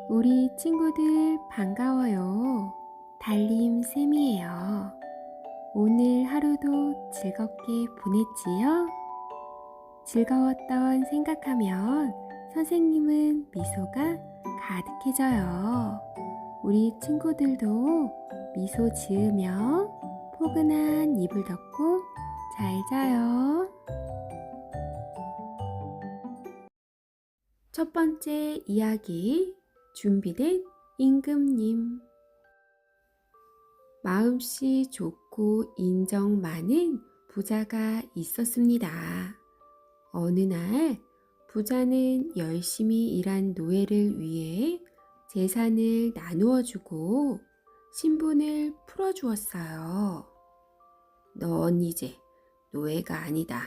우리 친구들 반가워요. 달림쌤이에요. 오늘 하루도 즐겁게 보냈지요? 즐거웠던 생각하면 선생님은 미소가 가득해져요. 우리 친구들도 미소 지으며 포근한 이불 덮고 잘 자요. 첫 번째 이야기 준비된 임금님. 마음씨 좋고 인정 많은 부자가 있었습니다. 어느 날 부자는 열심히 일한 노예를 위해 재산을 나누어 주고 신분을 풀어주었어요. 넌 이제 노예가 아니다.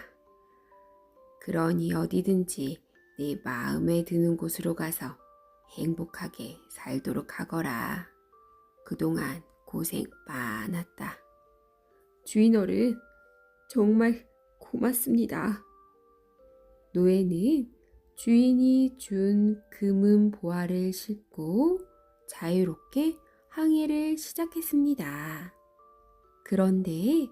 그러니 어디든지 내 마음에 드는 곳으로 가서 행복하게 살도록 하거라. 그동안 고생 많았다. 주인 어른, 정말 고맙습니다. 노예는 주인이 준 금은 보화를 싣고 자유롭게 항해를 시작했습니다. 그런데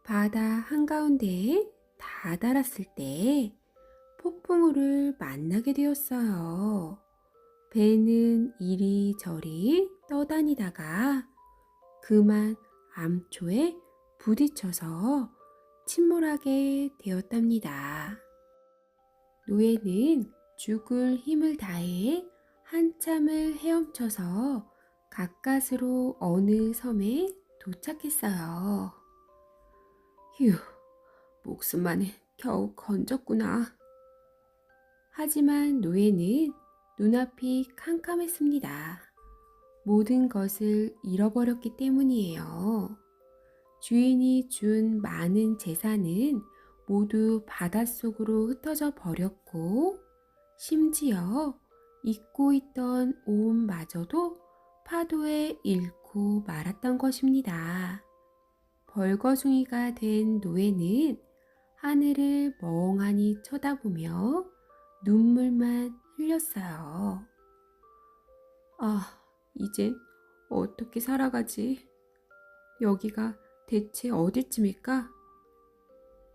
바다 한가운데에 다다랐을 때 폭풍우를 만나게 되었어요. 배는 이리저리 떠다니다가 그만 암초에 부딪혀서 침몰하게 되었답니다. 노예는 죽을 힘을 다해 한참을 헤엄쳐서 가까스로 어느 섬에 도착했어요. 휴, 목숨만은 겨우 건졌구나. 하지만 노예는 눈앞이 캄캄했습니다. 모든 것을 잃어버렸기 때문이에요. 주인이 준 많은 재산은 모두 바닷속으로 흩어져 버렸고, 심지어 잊고 있던 옷마저도 파도에 잃고 말았던 것입니다. 벌거숭이가 된 노예는 하늘을 멍하니 쳐다보며 눈물만 흘렸어요. 아, 이젠 어떻게 살아가지? 여기가 대체 어디쯤일까?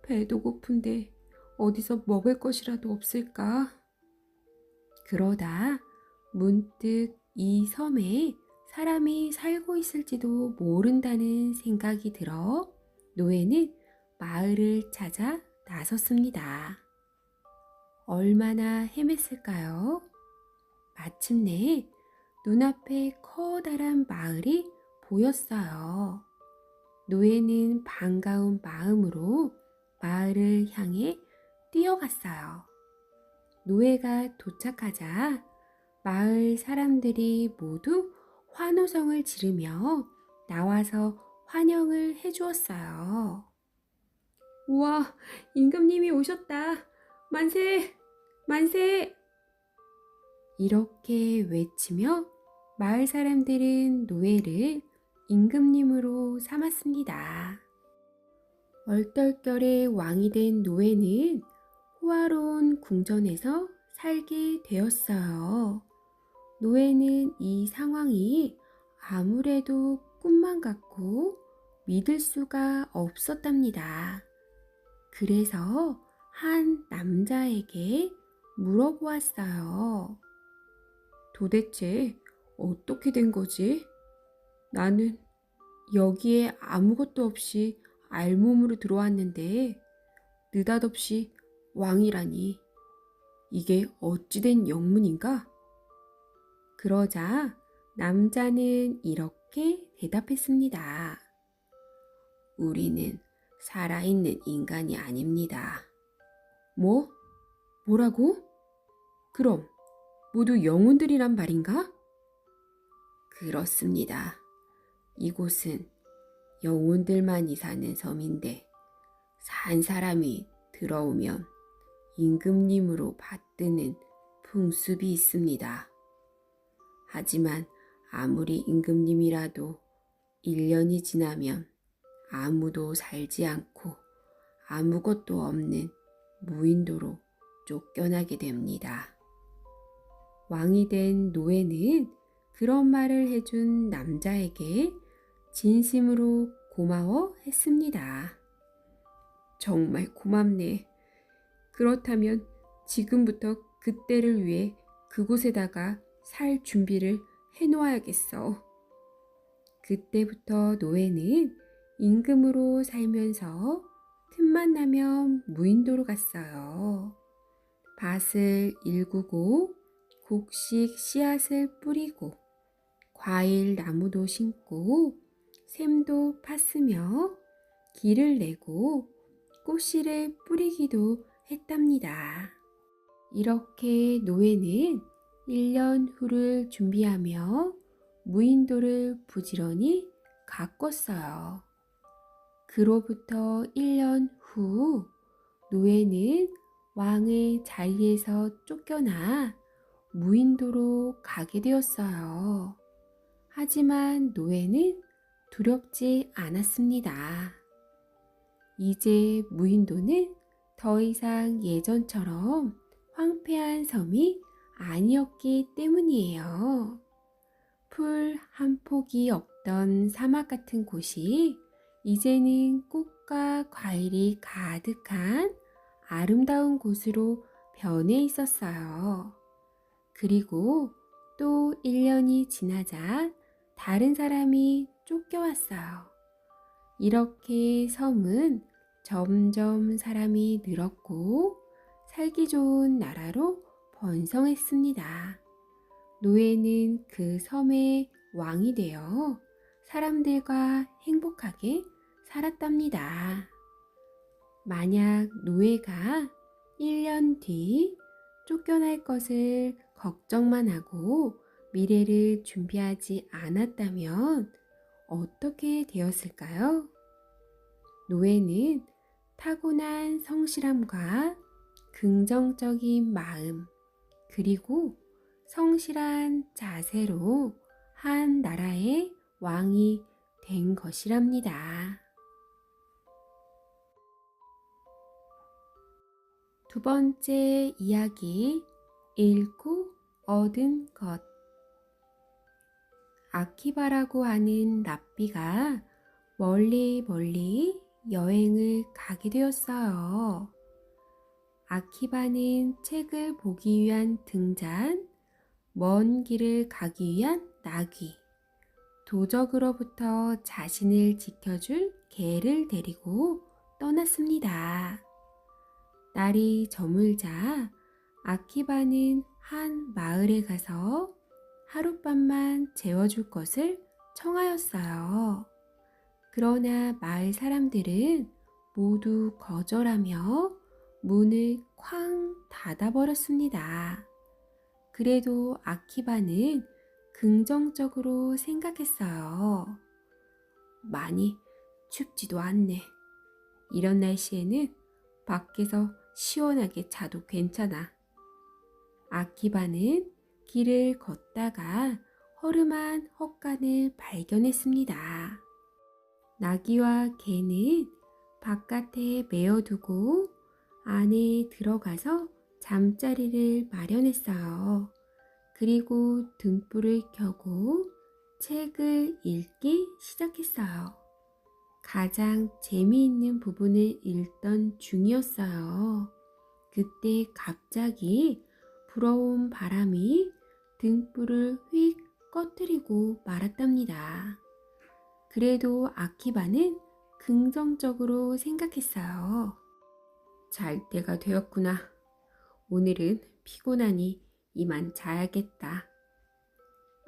배도 고픈데 어디서 먹을 것이라도 없을까? 그러다 문득 이 섬에 사람이 살고 있을지도 모른다는 생각이 들어 노예는 마을을 찾아 나섰습니다. 얼마나 헤맸을까요? 마침내 눈앞에 커다란 마을이 보였어요. 노예는 반가운 마음으로 마을을 향해 뛰어갔어요. 노예가 도착하자 마을 사람들이 모두 환호성을 지르며 나와서 환영을 해주었어요. 우와, 임금님이 오셨다. 만세! 만세! 이렇게 외치며 마을 사람들은 노예를 임금님으로 삼았습니다. 얼떨결에 왕이 된 노예는 호화로운 궁전에서 살게 되었어요. 노예는 이 상황이 아무래도 꿈만 같고 믿을 수가 없었답니다. 그래서 한 남자에게 물어보았어요. 도대체 어떻게 된 거지? 나는 여기에 아무것도 없이 알몸으로 들어왔는데 느닷없이 왕이라니 이게 어찌된 영문인가? 그러자 남자는 이렇게 대답했습니다. 우리는 살아있는 인간이 아닙니다. 뭐? 뭐라고? 그럼 모두 영혼들이란 말인가? 그렇습니다. 이곳은 영혼들만이 사는 섬인데 산 사람이 들어오면 임금님으로 받드는 풍습이 있습니다. 하지만 아무리 임금님이라도 1년이 지나면 아무도 살지 않고 아무것도 없는 무인도로 쫓겨나게 됩니다. 왕이 된 노예는 그런 말을 해준 남자에게 진심으로 고마워했습니다. 정말 고맙네. 그렇다면 지금부터 그때를 위해 그곳에다가 살 준비를 해놓아야겠어. 그때부터 노예는 임금으로 살면서 틈만 나면 무인도로 갔어요. 밭을 일구고 곡식 씨앗을 뿌리고 과일 나무도 심고 샘도 팠으며 길을 내고 꽃씨를 뿌리기도 했답니다. 이렇게 노예는 1년 후를 준비하며 무인도를 부지런히 가꿨어요. 그로부터 1년 후 노예는 왕의 자리에서 쫓겨나 무인도로 가게 되었어요. 하지만 노예는 두렵지 않았습니다. 이제 무인도는 더 이상 예전처럼 황폐한 섬이 아니었기 때문이에요. 풀 한 폭이 없던 사막 같은 곳이 이제는 꽃과 과일이 가득한 아름다운 곳으로 변해 있었어요. 그리고 또 1년이 지나자 다른 사람이 쫓겨왔어요. 이렇게 섬은 점점 사람이 늘었고 살기 좋은 나라로 번성했습니다. 노예는 그 섬의 왕이 되어 사람들과 행복하게 살았답니다. 만약 노예가 1년 뒤 쫓겨날 것을 걱정만 하고 미래를 준비하지 않았다면 어떻게 되었을까요? 노예는 타고난 성실함과 긍정적인 마음, 그리고 성실한 자세로 한 나라의 왕이 된 것이랍니다. 두 번째 이야기, 잃고 얻은 것. 아키바라고 하는 랍비가 멀리 여행을 가게 되었어요. 아키바는 책을 보기 위한 등잔, 먼 길을 가기 위한 나귀, 도적으로부터 자신을 지켜줄 개를 데리고 떠났습니다. 날이 저물자 아키바는 한 마을에 가서 하룻밤만 재워줄 것을 청하였어요. 그러나 마을 사람들은 모두 거절하며 문을 쾅 닫아버렸습니다. 그래도 아키바는 긍정적으로 생각했어요. 많이 춥지도 않네. 이런 날씨에는 밖에서 시원하게 자도 괜찮아. 아키바는 길을 걷다가 허름한 헛간을 발견했습니다. 나귀와 개는 바깥에 메어두고 안에 들어가서 잠자리를 마련했어요. 그리고 등불을 켜고 책을 읽기 시작했어요. 가장 재미있는 부분을 읽던 중이었어요. 그때 갑자기 불어온 바람이 등불을 휙 꺼뜨리고 말았답니다. 그래도 아키바는 긍정적으로 생각했어요. 잘 때가 되었구나. 오늘은 피곤하니 이만 자야겠다.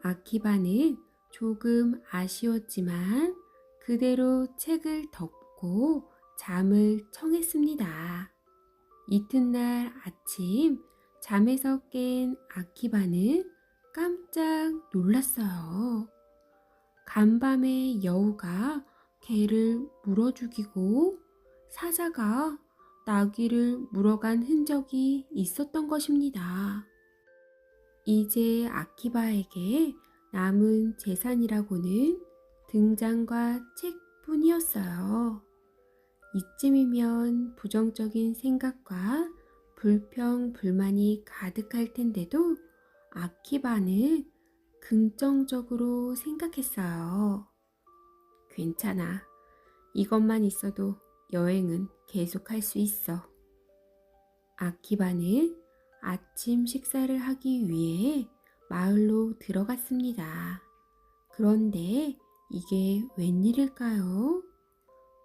아키바는 조금 아쉬웠지만 그대로 책을 덮고 잠을 청했습니다. 이튿날 아침 잠에서 깬 아키바는 깜짝 놀랐어요. 간밤에 여우가 개를 물어 죽이고 사자가 나귀를 물어간 흔적이 있었던 것입니다. 이제 아키바에게 남은 재산이라고는 등잔과 책뿐이었어요. 이쯤이면 부정적인 생각과 불평, 불만이 가득할 텐데도 아키바는 긍정적으로 생각했어요. 괜찮아. 이것만 있어도 여행은 계속할 수 있어. 아키바는 아침 식사를 하기 위해 마을로 들어갔습니다. 그런데 이게 웬일일까요?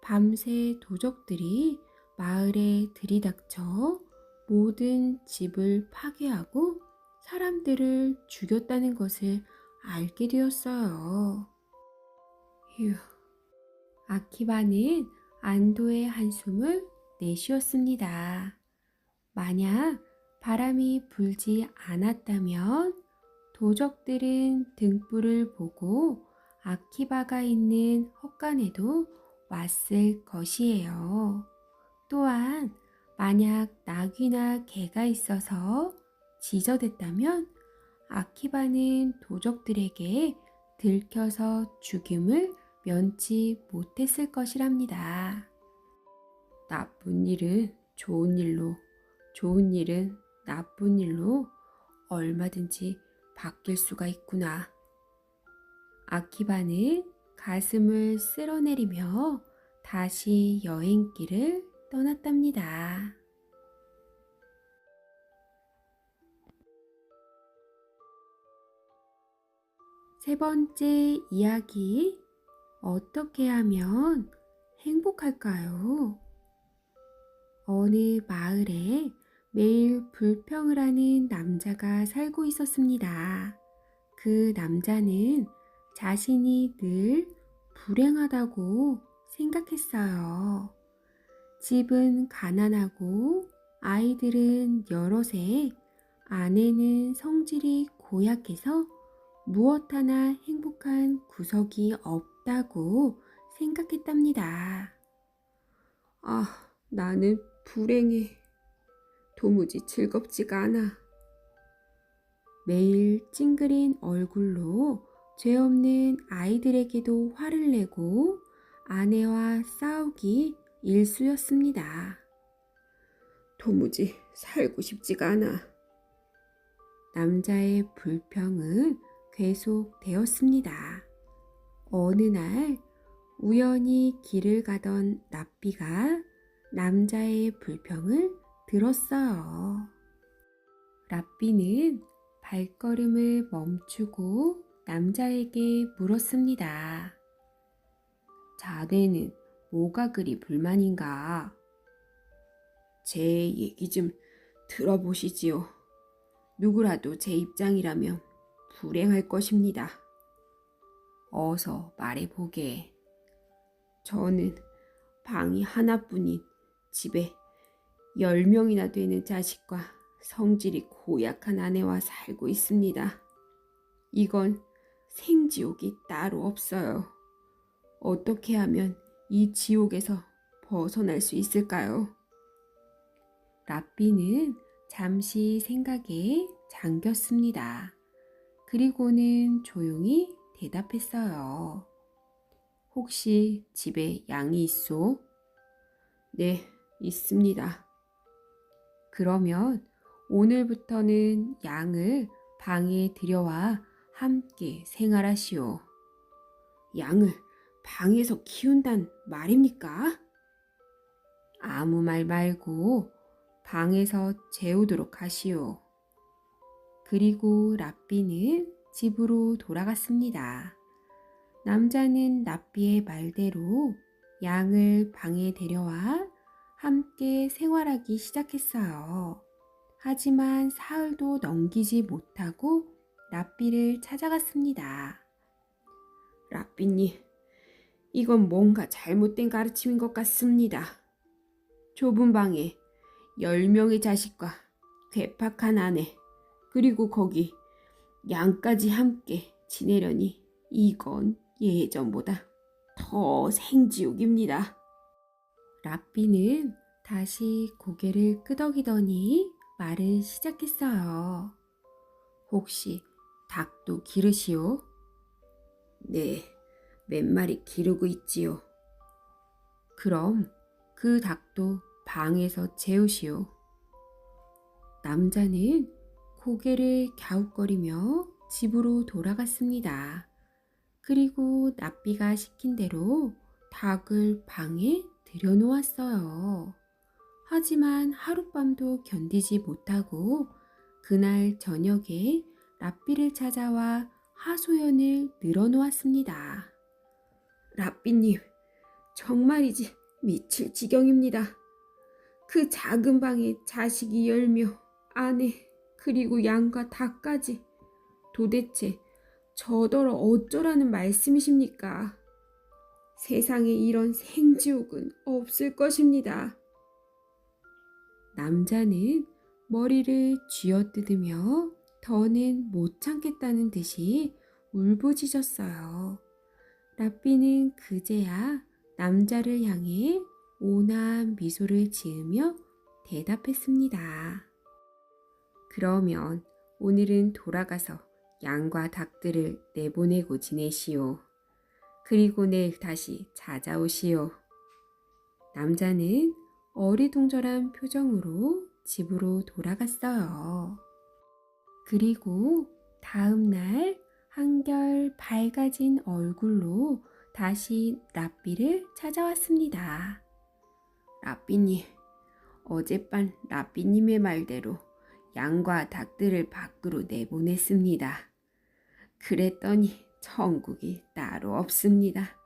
밤새 도적들이 마을에 들이닥쳐 모든 집을 파괴하고 사람들을 죽였다는 것을 알게 되었어요. 휴, 아키바는 안도의 한숨을 내쉬었습니다. 만약 바람이 불지 않았다면 도적들은 등불을 보고 아키바가 있는 헛간에도 왔을 것이에요. 또한 만약 나귀나 개가 있어서 지저댔다면 아키바는 도적들에게 들켜서 죽임을 면치 못했을 것이랍니다. 나쁜 일은 좋은 일로, 좋은 일은 나쁜 일로 얼마든지 바뀔 수가 있구나. 아키바는 가슴을 쓸어내리며 다시 여행길을 떠났답니다. 세 번째 이야기, 어떻게 하면 행복할까요? 어느 마을에 매일 불평을 하는 남자가 살고 있었습니다. 그 남자는 자신이 늘 불행하다고 생각했어요. 집은 가난하고 아이들은 여럿에 아내는 성질이 고약해서 무엇 하나 행복한 구석이 없다고 생각했답니다. 아, 나는 불행해. 도무지 즐겁지가 않아. 매일 찡그린 얼굴로 죄 없는 아이들에게도 화를 내고 아내와 싸우기 일쑤였습니다. 도무지 살고 싶지가 않아. 남자의 불평은 계속되었습니다. 어느 날 우연히 길을 가던 랍비가 남자의 불평을 들었어요. 랍비는 발걸음을 멈추고 남자에게 물었습니다. 자네는 뭐가 그리 불만인가? 제 얘기 좀 들어보시지요. 누구라도 제 입장이라면 불행할 것입니다. 어서 말해보게. 저는 방이 하나뿐인 집에 10명이나 되는 자식과 성질이 고약한 아내와 살고 있습니다. 이건 생지옥이 따로 없어요. 어떻게 하면 이 지옥에서 벗어날 수 있을까요? 랍비는 잠시 생각에 잠겼습니다. 그리고는 조용히 대답했어요. 혹시 집에 양이 있소? 네, 있습니다. 그러면 오늘부터는 양을 방에 들여와 함께 생활하시오. 양을 방에서 키운단 말입니까? 아무 말 말고 방에서 재우도록 하시오. 그리고 랍비는 집으로 돌아갔습니다. 남자는 랍비의 말대로 양을 방에 데려와 함께 생활하기 시작했어요. 하지만 사흘도 넘기지 못하고 랍비를 찾아갔습니다. 랍비님, 이건 뭔가 잘못된 가르침인 것 같습니다. 좁은 방에 10명의 자식과 괴팍한 아내, 그리고 거기 양까지 함께 지내려니 이건 예전보다 더 생지옥입니다. 랍비는 다시 고개를 끄덕이더니 말을 시작했어요. 혹시 닭도 기르시오? 네, 몇 마리 기르고 있지요. 그럼 그 닭도 방에서 재우시오. 남자는 고개를 갸웃거리며 집으로 돌아갔습니다. 그리고 랍비가 시킨 대로 닭을 방에 들여놓았어요. 하지만 하룻밤도 견디지 못하고 그날 저녁에 랍비를 찾아와 하소연을 늘어놓았습니다. 랍비님, 정말이지 미칠 지경입니다. 그 작은 방에 자식이 10명, 아내, 그리고 양과 닭까지. 도대체 저더러 어쩌라는 말씀이십니까? 세상에 이런 생지옥은 없을 것입니다. 남자는 머리를 쥐어뜯으며 더는 못 참겠다는 듯이 울부짖었어요. 랍비는 그제야 남자를 향해 온화한 미소를 지으며 대답했습니다. 그러면 오늘은 돌아가서 양과 닭들을 내보내고 지내시오. 그리고 내일 다시 찾아오시오. 남자는 어리둥절한 표정으로 집으로 돌아갔어요. 그리고 다음 날 한결 밝아진 얼굴로 다시 랍비를 찾아왔습니다. 랍비님, 어젯밤 랍비님의 말대로 양과 닭들을 밖으로 내보냈습니다. 그랬더니 천국이 따로 없습니다.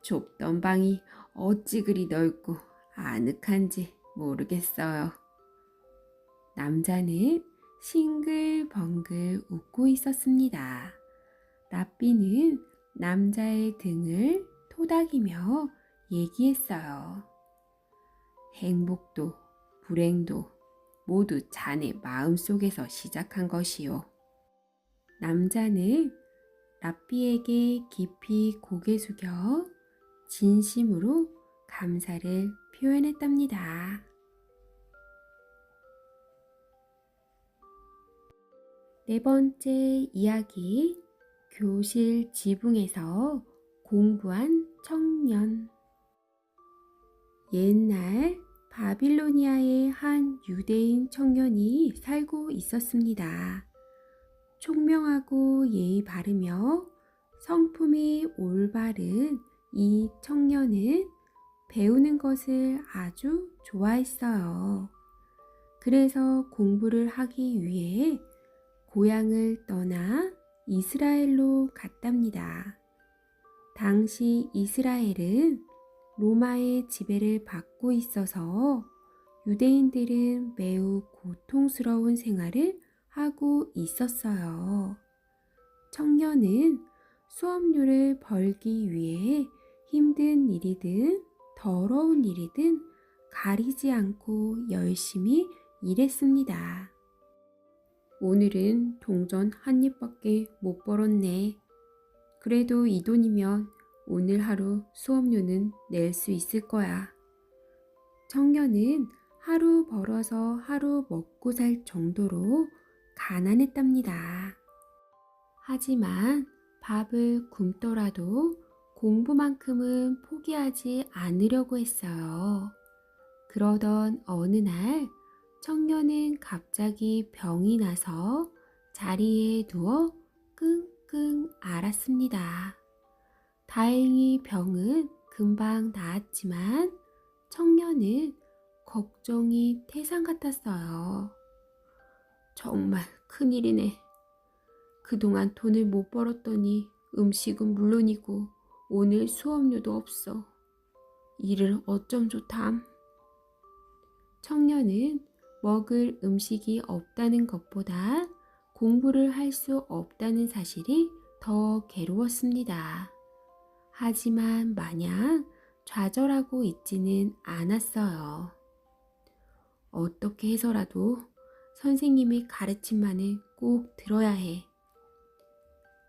좁던 방이 어찌 그리 넓고 아늑한지 모르겠어요. 남자는 싱글벙글 웃고 있었습니다. 랍비는 남자의 등을 토닥이며 얘기했어요. 행복도 불행도 모두 자네 마음속에서 시작한 것이요. 남자는 랍비에게 깊이 고개 숙여 진심으로 감사를 표현했답니다. 네 번째 이야기, 교실 지붕에서 공부한 청년. 옛날 바빌로니아의 한 유대인 청년이 살고 있었습니다. 총명하고 예의 바르며 성품이 올바른 이 청년은 배우는 것을 아주 좋아했어요. 그래서 공부를 하기 위해 고향을 떠나 이스라엘로 갔답니다. 당시 이스라엘은 로마의 지배를 받고 있어서 유대인들은 매우 고통스러운 생활을 하고 있었어요. 청년은 수업료를 벌기 위해 힘든 일이든 더러운 일이든 가리지 않고 열심히 일했습니다. 오늘은 동전 한 입밖에 못 벌었네. 그래도 이 돈이면 오늘 하루 수업료는 낼 수 있을 거야. 청년은 하루 벌어서 하루 먹고 살 정도로 가난했답니다. 하지만 밥을 굶더라도 공부만큼은 포기하지 않으려고 했어요. 그러던 어느 날 청년은 갑자기 병이 나서 자리에 누워 끙끙 앓았습니다. 다행히 병은 금방 나았지만 청년은 걱정이 태산 같았어요. 정말 큰일이네. 그동안 돈을 못 벌었더니 음식은 물론이고 오늘 수업료도 없어. 이를 어쩜 좋담. 청년은 먹을 음식이 없다는 것보다 공부를 할 수 없다는 사실이 더 괴로웠습니다. 하지만 마냥 좌절하고 있지는 않았어요. 어떻게 해서라도 선생님의 가르침만을 꼭 들어야 해.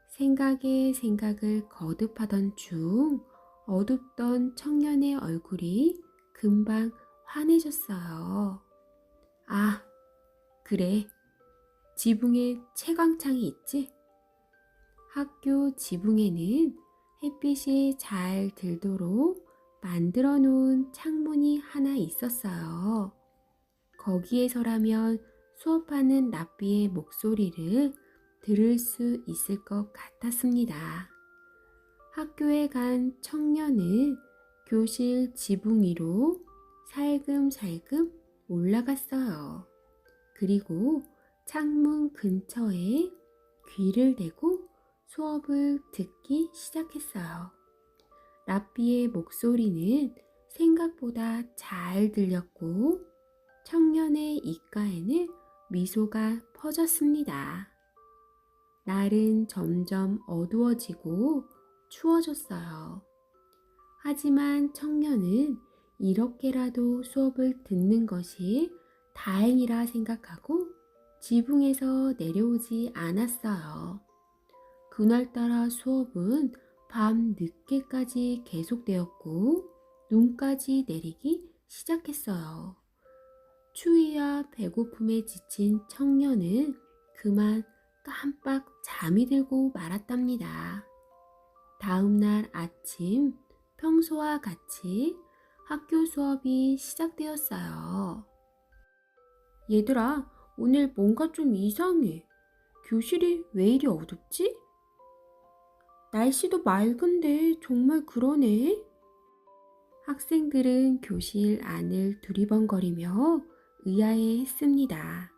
생각에 생각을 거듭하던 중 어둡던 청년의 얼굴이 금방 환해졌어요. 아, 그래. 지붕에 채광창이 있지? 학교 지붕에는 햇빛이 잘 들도록 만들어 놓은 창문이 하나 있었어요. 거기에서라면 수업하는 라삐의 목소리를 들을 수 있을 것 같았습니다. 학교에 간 청년은 교실 지붕 위로 살금살금 올라갔어요. 그리고 창문 근처에 귀를 대고 수업을 듣기 시작했어요. 라삐의 목소리는 생각보다 잘 들렸고 청년의 입가에는 미소가 퍼졌습니다. 날은 점점 어두워지고 추워졌어요. 하지만 청년은 이렇게라도 수업을 듣는 것이 다행이라 생각하고 지붕에서 내려오지 않았어요. 그날따라 수업은 밤 늦게까지 계속되었고 눈까지 내리기 시작했어요. 추위와 배고픔에 지친 청년은 그만 깜빡 잠이 들고 말았답니다. 다음 날 아침 평소와 같이 학교 수업이 시작되었어요. 얘들아, 오늘 뭔가 좀 이상해. 교실이 왜 이리 어둡지? 날씨도 맑은데 정말 그러네. 학생들은 교실 안을 두리번거리며 의아해했습니다.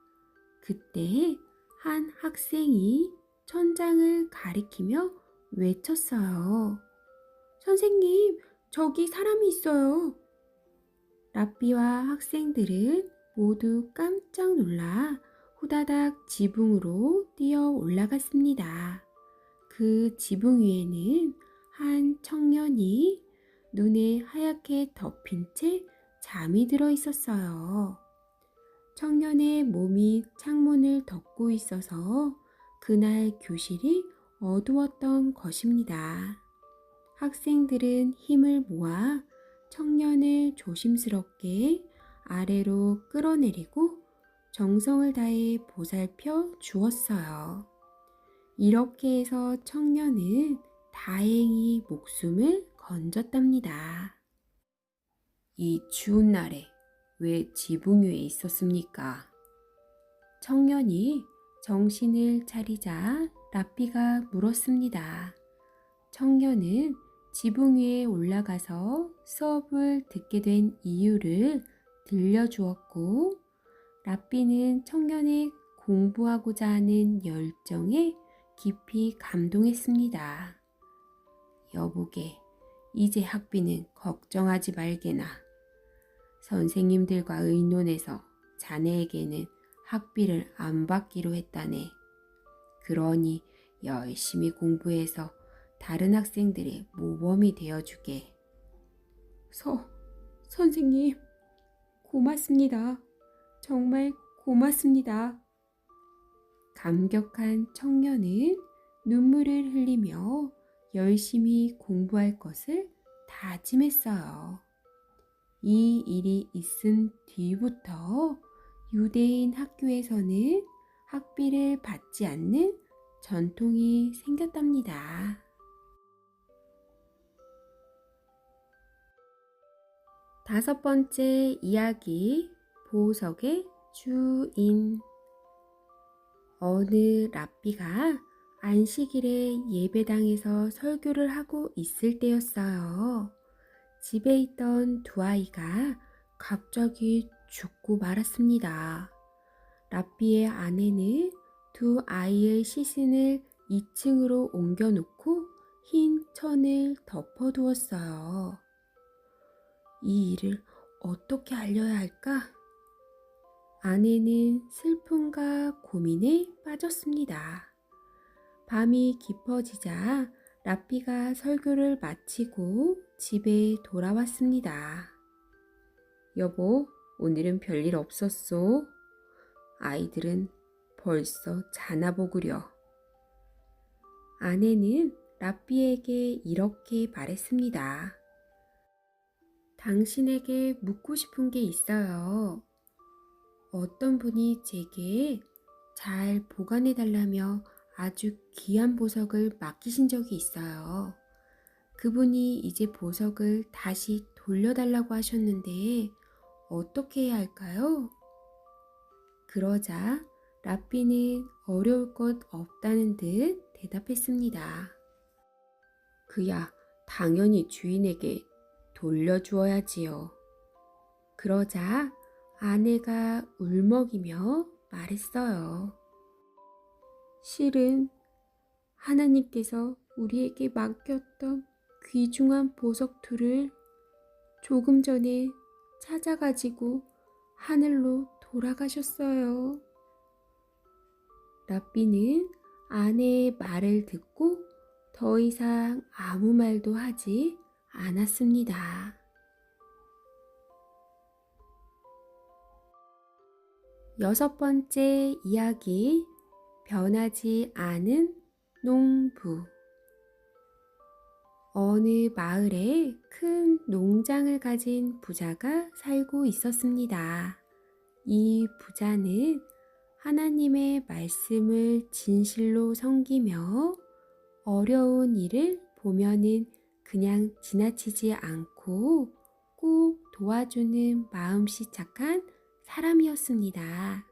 그때 한 학생이 천장을 가리키며 외쳤어요. 선생님, 저기 사람이 있어요. 라삐와 학생들은 모두 깜짝 놀라 후다닥 지붕으로 뛰어 올라갔습니다. 그 지붕 위에는 한 청년이 눈에 하얗게 덮인 채 잠이 들어 있었어요. 청년의 몸이 창문을 덮고 있어서 그날 교실이 어두웠던 것입니다. 학생들은 힘을 모아 청년을 조심스럽게 아래로 끌어내리고 정성을 다해 보살펴 주었어요. 이렇게 해서 청년은 다행히 목숨을 건졌답니다. 이 추운 날에 왜 지붕 위에 있었습니까? 청년이 정신을 차리자 라삐가 물었습니다. 청년은 지붕 위에 올라가서 수업을 듣게 된 이유를 들려주었고 라삐는 청년의 공부하고자 하는 열정에 깊이 감동했습니다. 여보게, 이제 학비는 걱정하지 말게나. 선생님들과 의논해서 자네에게는 학비를 안 받기로 했다네. 그러니 열심히 공부해서 다른 학생들의 모범이 되어주게. 선생님, 고맙습니다. 정말 고맙습니다. 감격한 청년은 눈물을 흘리며 열심히 공부할 것을 다짐했어요. 이 일이 있은 뒤부터 유대인 학교에서는 학비를 받지 않는 전통이 생겼답니다. 다섯 번째 이야기, 보석의 주인. 어느 랍비가 안식일에 예배당에서 설교를 하고 있을 때였어요. 집에 있던 두 아이가 갑자기 죽고 말았습니다. 랍비의 아내는 두 아이의 시신을 2층으로 옮겨놓고 흰 천을 덮어두었어요. 이 일을 어떻게 알려야 할까? 아내는 슬픔과 고민에 빠졌습니다. 밤이 깊어지자 랍비가 설교를 마치고 집에 돌아왔습니다. 여보, 오늘은 별일 없었소? 아이들은 벌써 자나 보구려. 아내는 랍비에게 이렇게 말했습니다. 당신에게 묻고 싶은 게 있어요. 어떤 분이 제게 잘 보관해 달라며 아주 귀한 보석을 맡기신 적이 있어요. 그분이 이제 보석을 다시 돌려달라고 하셨는데 어떻게 해야 할까요? 그러자 라삐는 어려울 것 없다는 듯 대답했습니다. 그야 당연히 주인에게 돌려주어야지요. 그러자 아내가 울먹이며 말했어요. 실은 하나님께서 우리에게 맡겼던 귀중한 보석 둘을 조금 전에 찾아가지고 하늘로 돌아가셨어요. 라삐는 아내의 말을 듣고 더 이상 아무 말도 하지 않았습니다. 여섯 번째 이야기, 변하지 않은 농부. 어느 마을에 큰 농장을 가진 부자가 살고 있었습니다. 이 부자는 하나님의 말씀을 진실로 섬기며 어려운 일을 보면은 그냥 지나치지 않고 꼭 도와주는 마음씨 착한 사람이었습니다.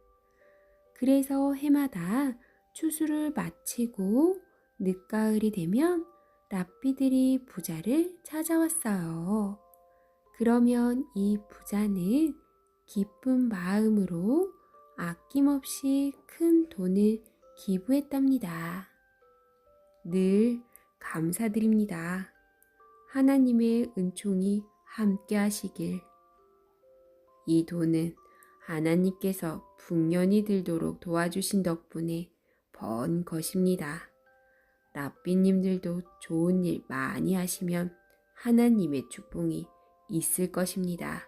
그래서 해마다 추수를 마치고 늦가을이 되면 랍비들이 부자를 찾아왔어요. 그러면 이 부자는 기쁜 마음으로 아낌없이 큰 돈을 기부했답니다. 늘 감사드립니다. 하나님의 은총이 함께 하시길. 이 돈은 하나님께서 풍년이 들도록 도와주신 덕분에 번 것입니다. 랍비님들도 좋은 일 많이 하시면 하나님의 축복이 있을 것입니다.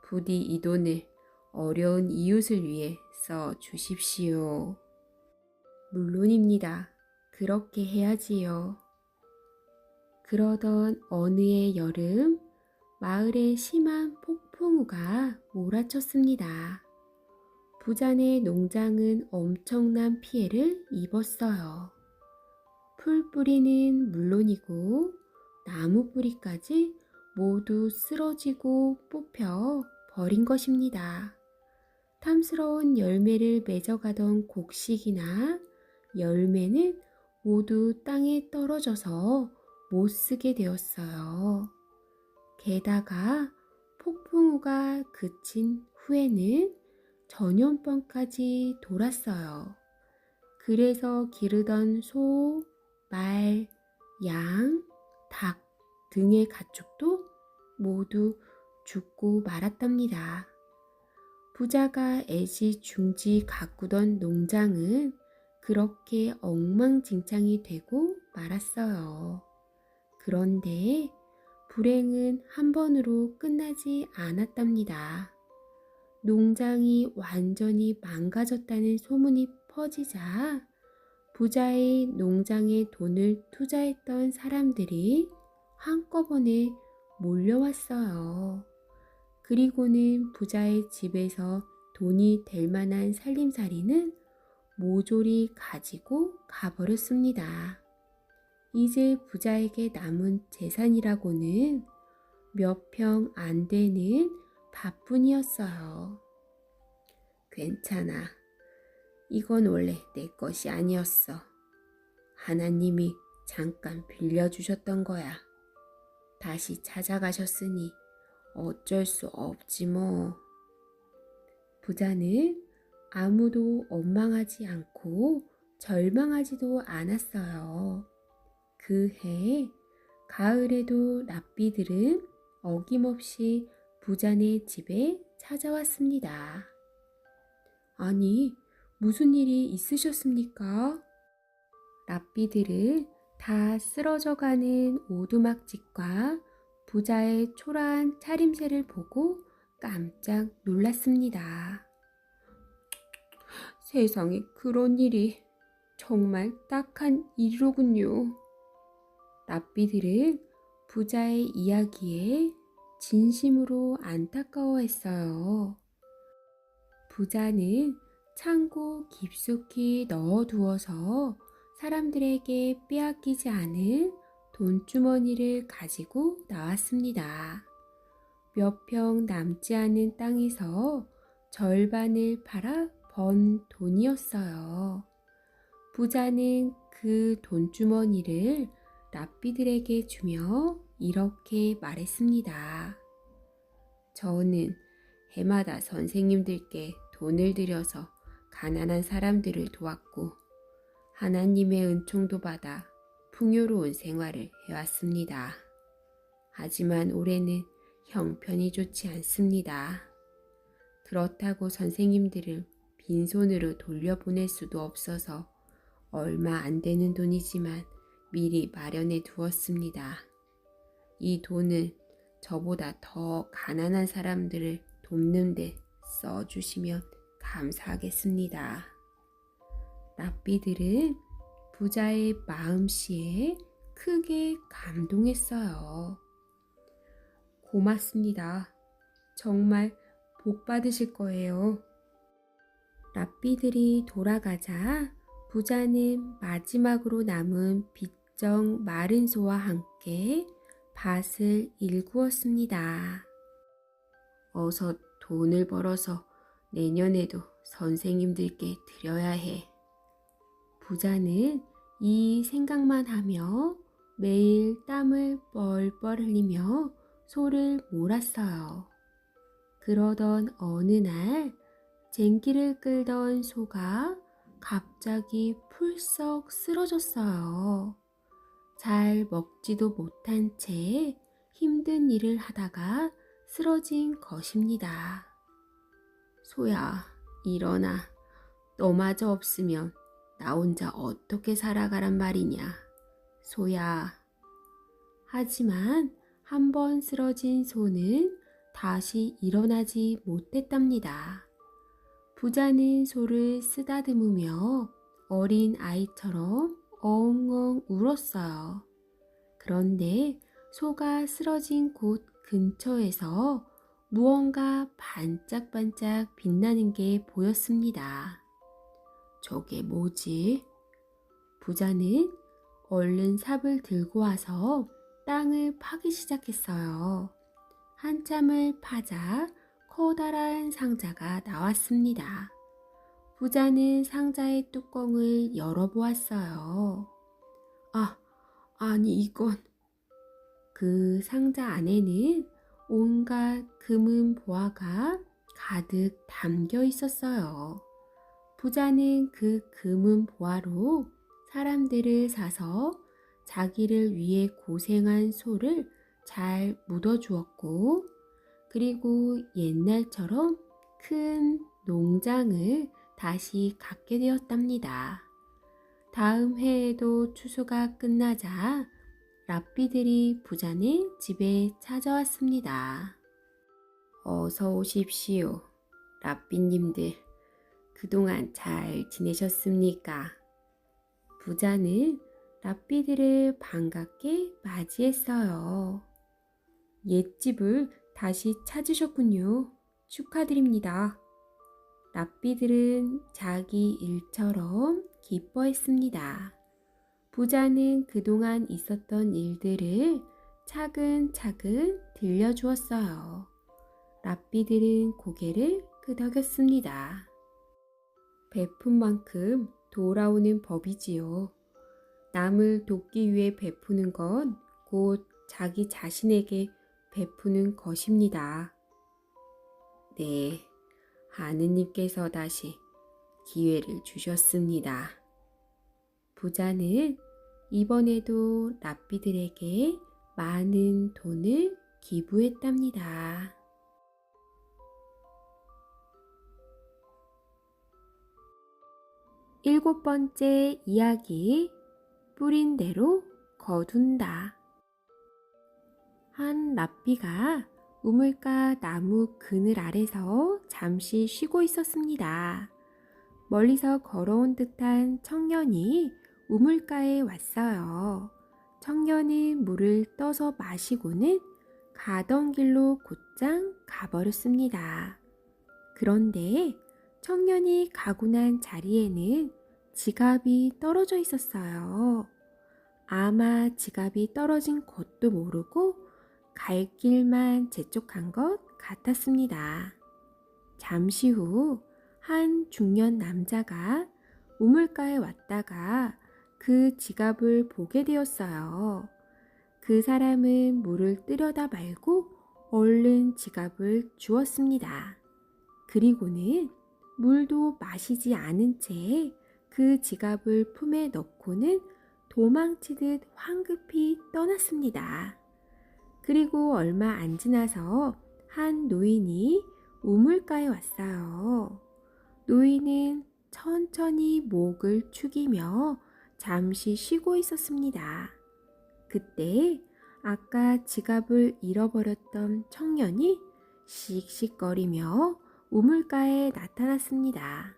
부디 이 돈을 어려운 이웃을 위해 써 주십시오. 물론입니다. 그렇게 해야지요. 그러던 어느 해 여름, 마을에 심한 폭풍우가 몰아쳤습니다. 부자네 농장은 엄청난 피해를 입었어요. 풀뿌리는 물론이고 나무 뿌리까지 모두 쓰러지고 뽑혀 버린 것입니다. 탐스러운 열매를 맺어가던 곡식이나 열매는 모두 땅에 떨어져서 못 쓰게 되었어요. 게다가 폭풍우가 그친 후에는 전염병까지 돌았어요. 그래서 기르던 소, 말, 양, 닭 등의 가축도 모두 죽고 말았답니다. 부자가 애지중지 가꾸던 농장은 그렇게 엉망진창이 되고 말았어요. 그런데 불행은 한 번으로 끝나지 않았답니다. 농장이 완전히 망가졌다는 소문이 퍼지자 부자의 농장에 돈을 투자했던 사람들이 한꺼번에 몰려왔어요. 그리고는 부자의 집에서 돈이 될 만한 살림살이는 모조리 가지고 가버렸습니다. 이제 부자에게 남은 재산이라고는 몇 평 안 되는 밭뿐이었어요. 괜찮아. 이건 원래 내 것이 아니었어. 하나님이 잠깐 빌려주셨던 거야. 다시 찾아가셨으니 어쩔 수 없지 뭐. 부자는 아무도 원망하지 않고 절망하지도 않았어요. 그 해 가을에도 랍비들은 어김없이 부자네 집에 찾아왔습니다. 아니, 무슨 일이 있으셨습니까? 랍비들은 다 쓰러져가는 오두막집과 부자의 초라한 차림새를 보고 깜짝 놀랐습니다. 세상에 그런 일이 정말 딱한 일이로군요. 랍비들은 부자의 이야기에 진심으로 안타까워했어요. 부자는 창고 깊숙이 넣어두어서 사람들에게 빼앗기지 않은 돈주머니를 가지고 나왔습니다. 몇 평 남지 않은 땅에서 절반을 팔아 번 돈이었어요. 부자는 그 돈주머니를 랍비들에게 주며 이렇게 말했습니다. 저는 해마다 선생님들께 돈을 들여서 가난한 사람들을 도왔고 하나님의 은총도 받아 풍요로운 생활을 해왔습니다. 하지만 올해는 형편이 좋지 않습니다. 그렇다고 선생님들을 빈손으로 돌려보낼 수도 없어서 얼마 안 되는 돈이지만 미리 마련해 두었습니다. 이 돈은 저보다 더 가난한 사람들을 돕는 데 써주시면 감사하겠습니다. 랍비들은 부자의 마음씨에 크게 감동했어요. 고맙습니다. 정말 복 받으실 거예요. 랍비들이 돌아가자 부자는 마지막으로 남은 빚정 마른 소와 함께 밭을 일구었습니다. 어서 돈을 벌어서 내년에도 선생님들께 드려야 해. 부자는 이 생각만 하며 매일 땀을 뻘뻘 흘리며 소를 몰았어요. 그러던 어느 날 쟁기를 끌던 소가 갑자기 풀썩 쓰러졌어요. 잘 먹지도 못한 채 힘든 일을 하다가 쓰러진 것입니다. 소야, 일어나. 너마저 없으면 나 혼자 어떻게 살아가란 말이냐. 소야. 하지만 한 번 쓰러진 소는 다시 일어나지 못했답니다. 부자는 소를 쓰다듬으며 어린 아이처럼 엉엉 울었어요. 그런데 소가 쓰러진 곳 근처에서 무언가 반짝반짝 빛나는 게 보였습니다. 저게 뭐지? 부자는 얼른 삽을 들고 와서 땅을 파기 시작했어요. 한참을 파자 커다란 상자가 나왔습니다. 부자는 상자의 뚜껑을 열어보았어요. 아니 이건... 그 상자 안에는 온갖 금은 보화가 가득 담겨 있었어요. 부자는 그 금은 보화로 사람들을 사서 자기를 위해 고생한 소를 잘 묻어주었고, 그리고 옛날처럼 큰 농장을 다시 갖게 되었답니다. 다음 해에도 추수가 끝나자 랍비들이 부자네 집에 찾아왔습니다. 어서 오십시오. 랍비님들, 그동안 잘 지내셨습니까? 부자는 랍비들을 반갑게 맞이했어요. 옛집을 다시 찾으셨군요. 축하드립니다. 랍비들은 자기 일처럼 기뻐했습니다. 부자는 그동안 있었던 일들을 차근차근 들려주었어요. 랍비들은 고개를 끄덕였습니다. 베푼 만큼 돌아오는 법이지요. 남을 돕기 위해 베푸는 건 곧 자기 자신에게 베푸는 것입니다. 네, 하느님께서 다시 기회를 주셨습니다. 부자는 이번에도 랍비들에게 많은 돈을 기부했답니다. 일곱 번째 이야기, 뿌린 대로 거둔다. 한 랍비가 우물가 나무 그늘 아래서 잠시 쉬고 있었습니다. 멀리서 걸어온 듯한 청년이 우물가에 왔어요. 청년은 물을 떠서 마시고는 가던 길로 곧장 가버렸습니다. 그런데 청년이 가고 난 자리에는 지갑이 떨어져 있었어요. 아마 지갑이 떨어진 것도 모르고 갈 길만 재촉한 것 같았습니다. 잠시 후 한 중년 남자가 우물가에 왔다가 그 지갑을 보게 되었어요. 그 사람은 물을 뜨려다 말고 얼른 지갑을 주었습니다. 그리고는 물도 마시지 않은 채 그 지갑을 품에 넣고는 도망치듯 황급히 떠났습니다. 그리고 얼마 안 지나서 한 노인이 우물가에 왔어요. 노인은 천천히 목을 축이며 잠시 쉬고 있었습니다. 그때 아까 지갑을 잃어버렸던 청년이 씩씩거리며 우물가에 나타났습니다.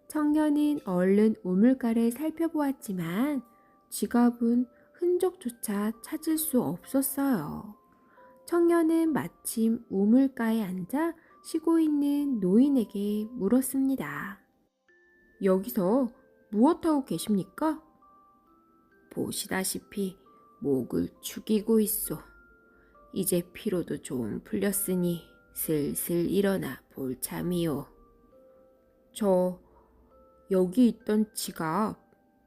청년은 얼른 우물가를 살펴보았지만 지갑은 흔적조차 찾을 수 없었어요. 청년은 마침 우물가에 앉아 쉬고 있는 노인에게 물었습니다. 여기서 무엇하고 계십니까? 보시다시피 목을 축이고 있소. 이제 피로도 좀 풀렸으니 슬슬 일어나 볼 참이요. 저 여기 있던 지갑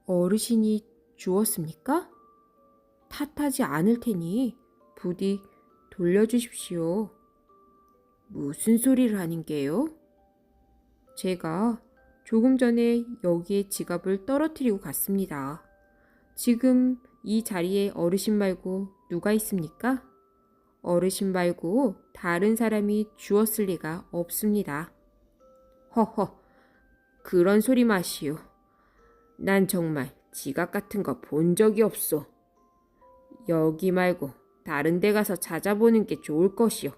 어르신이 주었습니까? 탓하지 않을 테니 부디 돌려주십시오. 무슨 소리를 하는 게요? 제가 조금 전에 여기에 지갑을 떨어뜨리고 갔습니다. 지금 이 자리에 어르신 말고 누가 있습니까? 어르신 말고 다른 사람이 주었을 리가 없습니다. 허허, 그런 소리 마시오. 난 정말 지갑 같은 거 본 적이 없소. 여기 말고 다른 데 가서 찾아보는 게 좋을 것이오.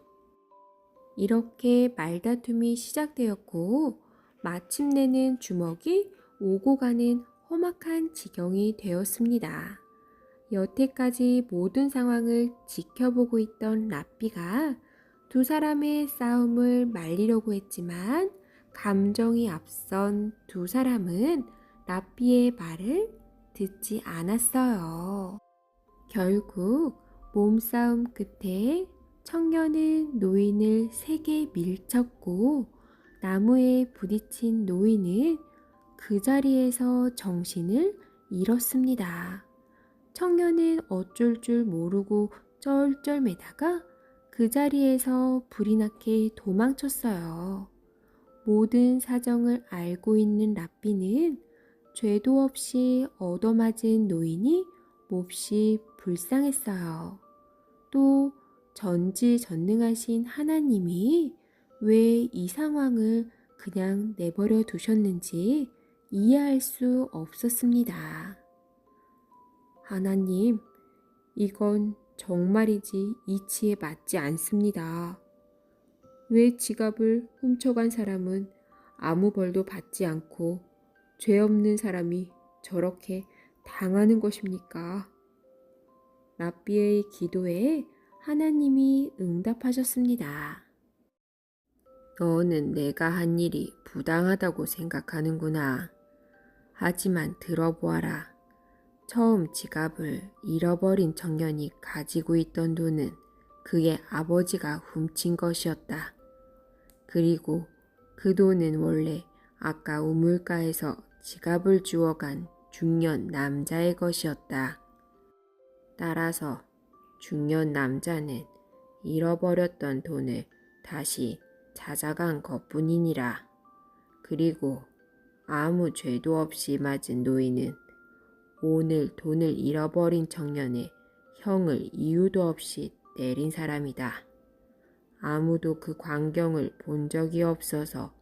이렇게 말다툼이 시작되었고 마침내는 주먹이 오고 가는 험악한 지경이 되었습니다. 여태까지 모든 상황을 지켜보고 있던 라삐가 두 사람의 싸움을 말리려고 했지만 감정이 앞선 두 사람은 라삐의 말을 듣지 않았어요. 결국 몸싸움 끝에 청년은 노인을 세게 밀쳤고 나무에 부딪힌 노인은 그 자리에서 정신을 잃었습니다. 청년은 어쩔 줄 모르고 쩔쩔매다가 그 자리에서 불이 나게 도망쳤어요. 모든 사정을 알고 있는 라삐는 죄도 없이 얻어맞은 노인이 몹시 불쌍했어요. 또 전지전능하신 하나님이 왜 이 상황을 그냥 내버려 두셨는지 이해할 수 없었습니다. 하나님, 이건 정말이지 이치에 맞지 않습니다. 왜 지갑을 훔쳐간 사람은 아무 벌도 받지 않고 죄 없는 사람이 저렇게 당하는 것입니까? 라삐의 기도에 하나님이 응답하셨습니다. 너는 내가 한 일이 부당하다고 생각하는구나. 하지만 들어보아라. 처음 지갑을 잃어버린 청년이 가지고 있던 돈은 그의 아버지가 훔친 것이었다. 그리고 그 돈은 원래 아까 우물가에서 지갑을 주워간 중년 남자의 것이었다. 따라서 중년 남자는 잃어버렸던 돈을 다시 찾아간 것뿐이니라. 그리고 아무 죄도 없이 맞은 노인은 오늘 돈을 잃어버린 청년의 형을 이유도 없이 때린 사람이다. 아무도 그 광경을 본 적이 없어서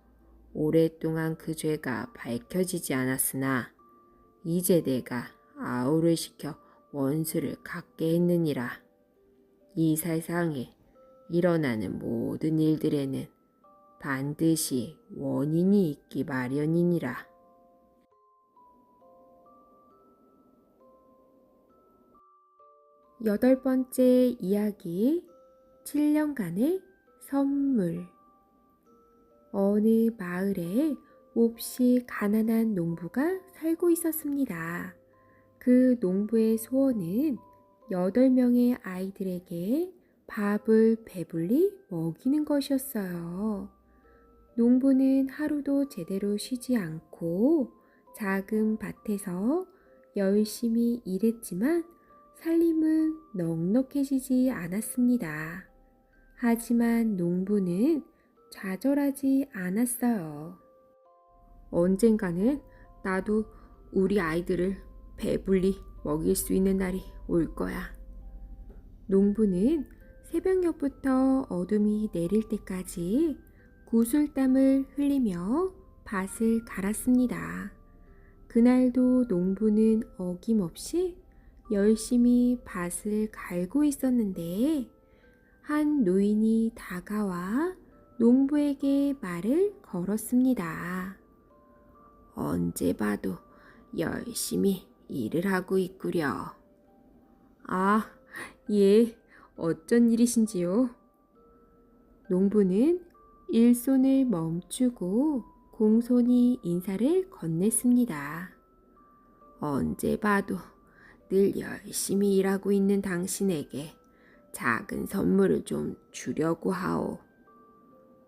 오랫동안 그 죄가 밝혀지지 않았으나 이제 내가 아우를 시켜 원수를 갚게 했느니라. 이 세상에 일어나는 모든 일들에는 반드시 원인이 있기 마련이니라. 여덟 번째 이야기, 7년간의 선물. 어느 마을에 몹시 가난한 농부가 살고 있었습니다. 그 농부의 소원은 8명의 아이들에게 밥을 배불리 먹이는 것이었어요. 농부는 하루도 제대로 쉬지 않고 작은 밭에서 열심히 일했지만 살림은 넉넉해지지 않았습니다. 하지만 농부는 좌절하지 않았어요. 언젠가는 나도 우리 아이들을 배불리 먹일 수 있는 날이 올 거야. 농부는 새벽녘부터 어둠이 내릴 때까지 구슬땀을 흘리며 밭을 갈았습니다. 그날도 농부는 어김없이 열심히 밭을 갈고 있었는데 한 노인이 다가와 농부에게 말을 걸었습니다. 언제 봐도 열심히 일을 하고 있구려. 아, 예, 어쩐 일이신지요? 농부는 일손을 멈추고 공손히 인사를 건넸습니다. 언제 봐도 늘 열심히 일하고 있는 당신에게 작은 선물을 좀 주려고 하오.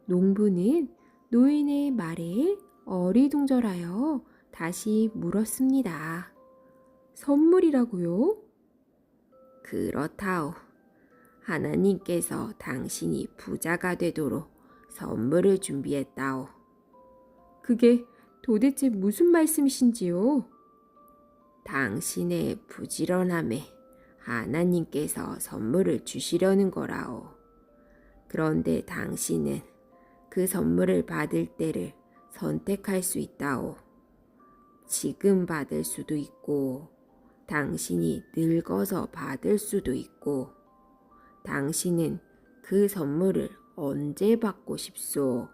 농부는 노인의 말에 어리둥절하여 다시 물었습니다. 선물이라고요? 그렇다오. 하나님께서 당신이 부자가 되도록 선물을 준비했다오. 그게 도대체 무슨 말씀이신지요? 당신의 부지런함에 하나님께서 선물을 주시려는 거라오. 그런데 당신은 그 선물을 받을 때를 선택할 수 있다오. 지금 받을 수도 있고, 당신이 늙어서 받을 수도 있고, 당신은 그 선물을 언제 받고 싶소?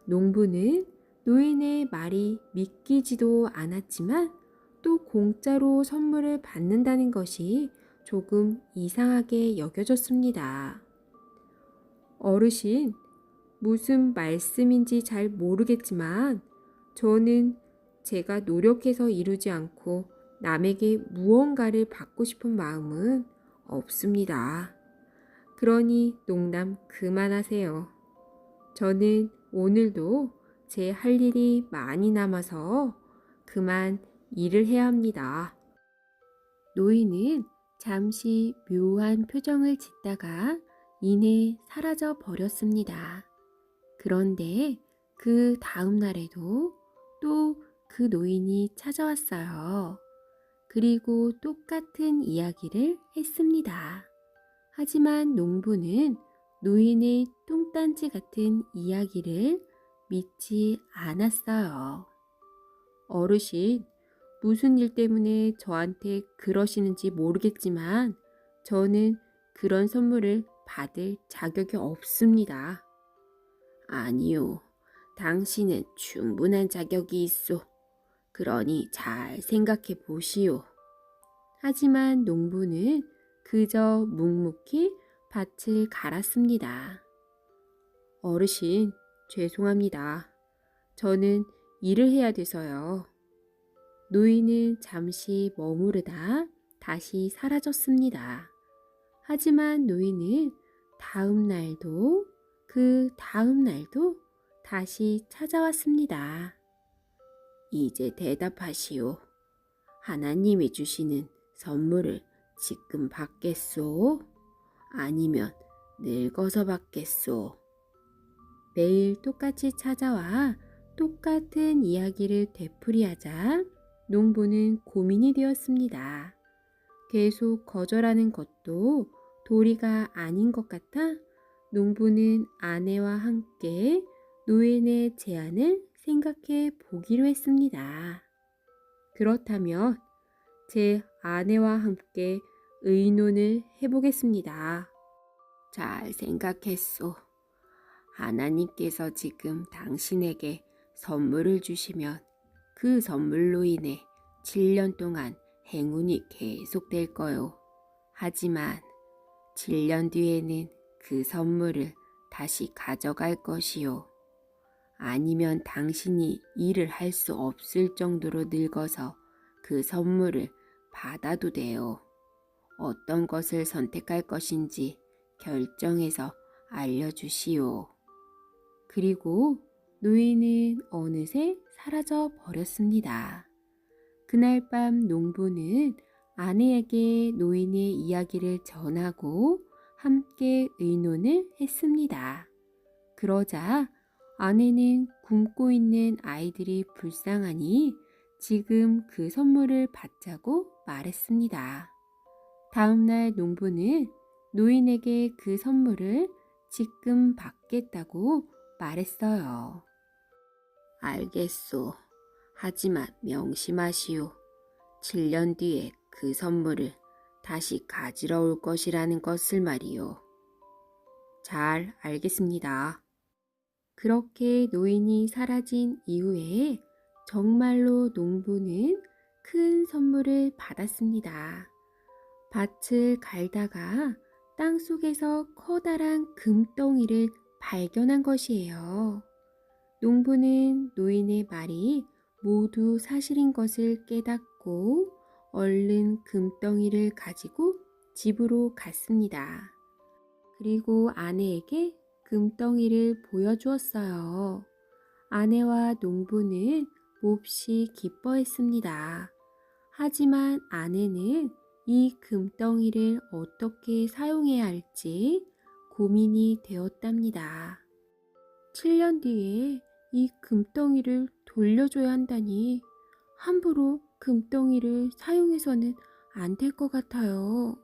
농부는 노인의 말이 믿기지도 않았지만 또 공짜로 선물을 받는다는 것이 조금 이상하게 여겨졌습니다. 어르신, 무슨 말씀인지 잘 모르겠지만 저는 제가 노력해서 이루지 않고 남에게 무언가를 받고 싶은 마음은 없습니다. 그러니 농담 그만하세요. 저는 오늘도 제 할 일이 많이 남아서 그만 일을 해야 합니다. 노인은 잠시 묘한 표정을 짓다가 이내 사라져 버렸습니다. 그런데 그 다음 날에도 또 그 노인이 찾아왔어요. 그리고 똑같은 이야기를 했습니다. 하지만 농부는 노인의 뚱딴지 같은 이야기를 믿지 않았어요. 어르신, 무슨 일 때문에 저한테 그러시는지 모르겠지만 저는 그런 선물을 받을 자격이 없습니다. 아니요, 당신은 충분한 자격이 있소. 그러니 잘 생각해 보시오. 하지만 농부는 그저 묵묵히 밭을 갈았습니다. 어르신, 죄송합니다. 저는 일을 해야 돼서요. 노인은 잠시 머무르다 다시 사라졌습니다. 하지만 노인은 다음 날도 그 다음 날도 다시 찾아왔습니다. 이제 대답하시오. 하나님이 주시는 선물을 지금 받겠소? 아니면 늙어서 받겠소? 매일 똑같이 찾아와 똑같은 이야기를 되풀이하자 농부는 고민이 되었습니다. 계속 거절하는 것도 도리가 아닌 것 같아 농부는 아내와 함께 노인의 제안을 생각해 보기로 했습니다. 그렇다면 제 아내와 함께 의논을 해보겠습니다. 잘 생각했소. 하나님께서 지금 당신에게 선물을 주시면 그 선물로 인해 7년 동안 행운이 계속될 거요. 하지만 7년 뒤에는 그 선물을 다시 가져갈 것이요. 아니면 당신이 일을 할 수 없을 정도로 늙어서 그 선물을 받아도 돼요. 어떤 것을 선택할 것인지 결정해서 알려주시오. 그리고 노인은 어느새 사라져 버렸습니다. 그날 밤 농부는 아내에게 노인의 이야기를 전하고 함께 의논을 했습니다. 그러자 아내는 굶고 있는 아이들이 불쌍하니 지금 그 선물을 받자고 말했습니다. 다음날 농부는 노인에게 그 선물을 지금 받겠다고 말했어요. 알겠소. 하지만 명심하시오. 7년 뒤에 그 선물을 다시 가지러 올 것이라는 것을 말이요. 잘 알겠습니다. 그렇게 노인이 사라진 이후에 정말로 농부는 큰 선물을 받았습니다. 밭을 갈다가 땅속에서 커다란 금덩이를 발견한 것이에요. 농부는 노인의 말이 모두 사실인 것을 깨닫고 얼른 금덩이를 가지고 집으로 갔습니다. 그리고 아내에게 금덩이를 보여주었어요. 아내와 농부는 몹시 기뻐했습니다. 하지만 아내는 이 금덩이를 어떻게 사용해야 할지 고민이 되었답니다. 7년 뒤에 이 금덩이를 돌려줘야 한다니 함부로 금덩이를 사용해서는 안 될 것 같아요.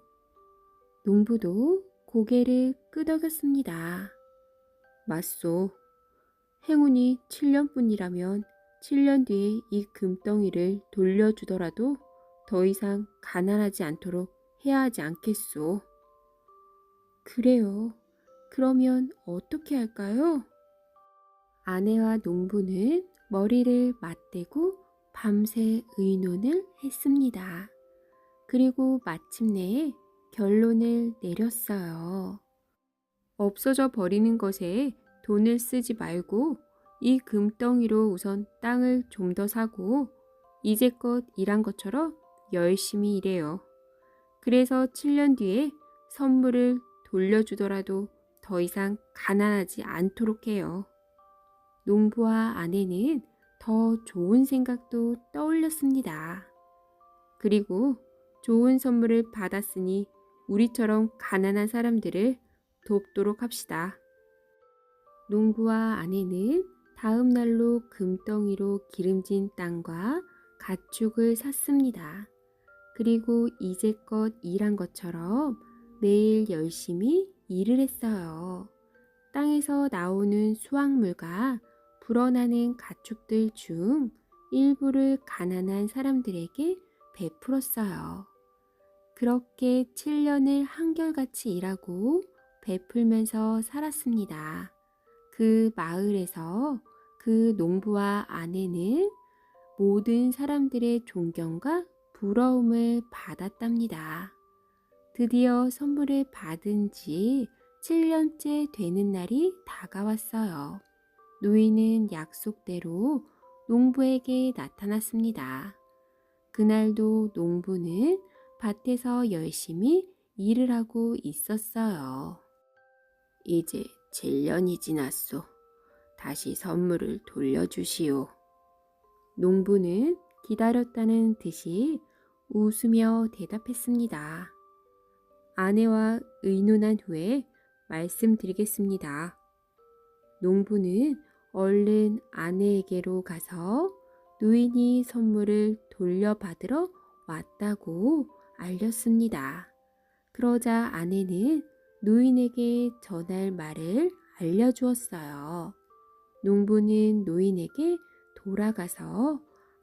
농부도 고개를 끄덕였습니다. 맞소. 행운이 7년뿐이라면 7년 뒤에 이 금덩이를 돌려주더라도 더 이상 가난하지 않도록 해야 하지 않겠소. 그래요. 그러면 어떻게 할까요? 아내와 농부는 머리를 맞대고 밤새 의논을 했습니다. 그리고 마침내 결론을 내렸어요. 없어져 버리는 것에 돈을 쓰지 말고 이 금덩이로 우선 땅을 좀 더 사고 이제껏 일한 것처럼 열심히 일해요. 그래서 7년 뒤에 선물을 돌려주더라도 더 이상 가난하지 않도록 해요. 농부와 아내는 더 좋은 생각도 떠올렸습니다. 그리고 좋은 선물을 받았으니 우리처럼 가난한 사람들을 돕도록 합시다. 농부와 아내는 다음 날로 금덩이로 기름진 땅과 가축을 샀습니다. 그리고 이제껏 일한 것처럼 매일 열심히 일을 했어요. 땅에서 나오는 수확물과 불어나는 가축들 중 일부를 가난한 사람들에게 베풀었어요. 그렇게 7년을 한결같이 일하고 베풀면서 살았습니다. 그 마을에서 그 농부와 아내는 모든 사람들의 존경과 부러움을 받았답니다. 드디어 선물을 받은 지 7년째 되는 날이 다가왔어요. 노인은 약속대로 농부에게 나타났습니다. 그날도 농부는 밭에서 열심히 일을 하고 있었어요. 이제 7년이 지났소. 다시 선물을 돌려주시오. 농부는 기다렸다는 듯이 웃으며 대답했습니다. 아내와 의논한 후에 말씀드리겠습니다. 농부는 얼른 아내에게로 가서 노인이 선물을 돌려받으러 왔다고 알렸습니다. 그러자 아내는 노인에게 전할 말을 알려주었어요. 농부는 노인에게 돌아가서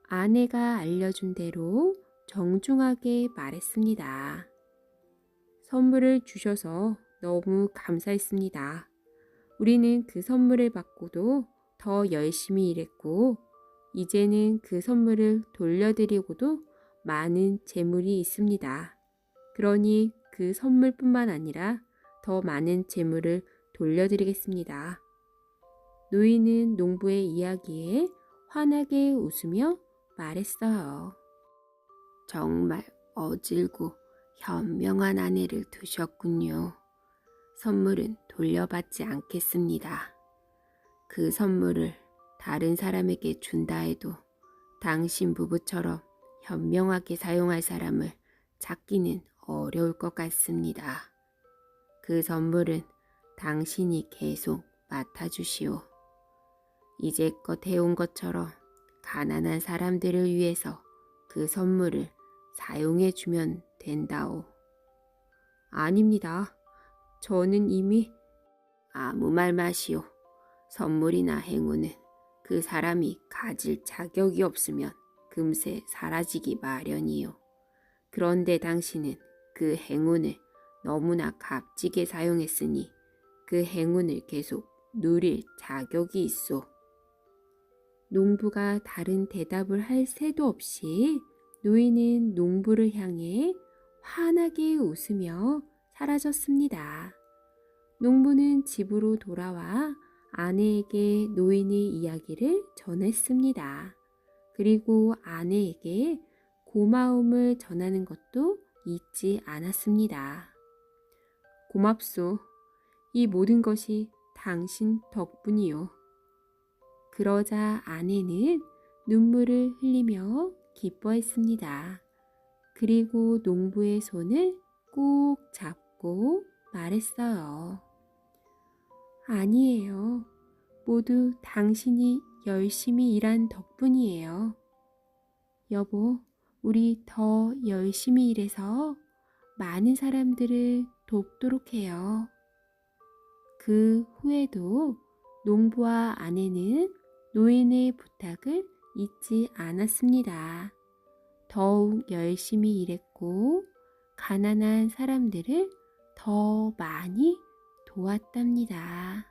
아내가 알려준 대로 정중하게 말했습니다. 선물을 주셔서 너무 감사했습니다. 우리는 그 선물을 받고도 더 열심히 일했고 이제는 그 선물을 돌려드리고도 많은 재물이 있습니다. 그러니 그 선물뿐만 아니라 더 많은 재물을 돌려드리겠습니다. 노인은 농부의 이야기에 환하게 웃으며 말했어요. 정말 어질고 현명한 아내를 두셨군요. 선물은 돌려받지 않겠습니다. 그 선물을 다른 사람에게 준다 해도 당신 부부처럼 현명하게 사용할 사람을 찾기는 어려울 것 같습니다. 그 선물은 당신이 계속 맡아주시오. 이제껏 해온 것처럼 가난한 사람들을 위해서 그 선물을 사용해주면 된다오. 아닙니다. 저는 이미 아무 말 마시오. 선물이나 행운은 그 사람이 가질 자격이 없으면 금세 사라지기 마련이요. 그런데 당신은 그 행운을 너무나 값지게 사용했으니 그 행운을 계속 누릴 자격이 있소. 농부가 다른 대답을 할 새도 없이 노인은 농부를 향해 환하게 웃으며 사라졌습니다. 농부는 집으로 돌아와 아내에게 노인의 이야기를 전했습니다. 그리고 아내에게 고마움을 전하는 것도 잊지 않았습니다. 고맙소. 이 모든 것이 당신 덕분이요. 그러자 아내는 눈물을 흘리며 기뻐했습니다. 그리고 농부의 손을 꼭 잡고 말했어요. 아니에요. 모두 당신이 열심히 일한 덕분이에요. 여보, 우리 더 열심히 일해서 많은 사람들을 돕도록 해요. 그 후에도 농부와 아내는 노인의 부탁을 잊지 않았습니다. 더욱 열심히 일했고 가난한 사람들을 더 많이 도왔답니다.